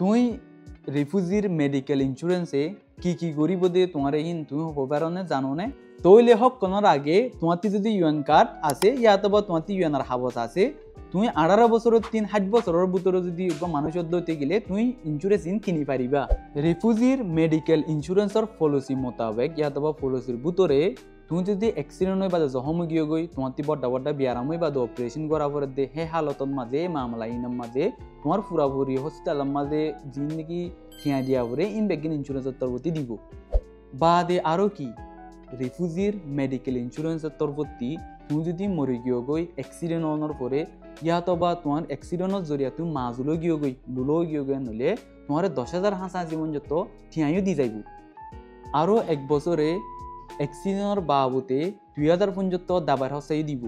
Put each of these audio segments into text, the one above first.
তুই রিফিউজির মেডিকেল ইন্স্যুরেন্সে কি করিব দে তোমার তুই হবারনে জানো নে তৈলে হক কোনার আগে তোমার যদি ইউএন কার্ড আছে ইয়াতবা তোমার ইউএনআর হাবত আছে তুমি 18 বছরের 60 বছরের ভিতরে যদি মানুষের দইতে গেলে তুমি ইন্স্যুরেন্স কিনি পারিবা রিফিউজির মেডিকেল ইন্স্যুরেন্সর পলিসি মোতাবেক ইয়াতবা পলিসির ভিতরে তুমি যদি এক্সিডেন্ট হয় বা জখম গিয়ে গই তোমার বড় বড় বিয়ারাম হয় বা অপারেশন করা পরে দে হে হালতর মাঝে মামলা ইনার মাঝে তোমার পুরাপুরি হসপিটালের মাঝে যিন নাকি ঠিয়া দিয়া পরে ইন বেগিন ইন্স্যুরেন্সের তরফতি দিব বা দে আরও কি রিফিউজির মেডিকেল ইন্স্যুরেন্সের তরফতি তুমি যদি মরে গিয়ে গই এক্সিডেন্ট হওয়ার পরে ইয়াতো বা তোমার এক্সিডেন্টের জরিয়া তুমি মাজুলো গিয়ে গই লুলো গিয়ে গই নলে তোমার 10,000 হাঁসা জীবন যত ঠিয়াইও দি যাইব আরও 1 বছরে এক্সিডেন্টের বাবুতে 2,000 পর্যন্ত দাবার হসাই দিব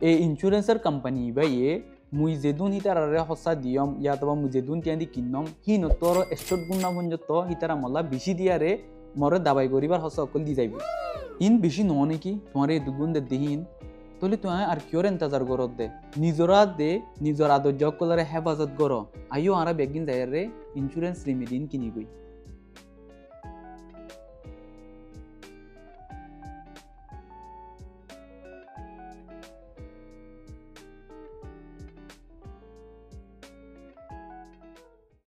এই ইন্স্যুরেন্সের কোম্পানি বাইয়ে মুই যেদুন হিতারে হসা দিয়ম ইয়াতবা মুই যেদুন টিয়াদি কিনম হি নতর স্টোর গুণা পর্যন্ত হিতারা মল্লা বেশি দিয়ারে মরে দাবাই করিবার হসা অকল দি যাইব ইন বেশি ন নাকি তোমার এই দুগুণ দে দিহিন তাহলে তুই আর কিয়র ইন্তজার করত দে নিজরা দে নিজর আদর জগ কলারে হেফাজত কর আইও আরা বেগিন যাই রে ইন্স্যুরেন্স রিমিডিন কিনি গই।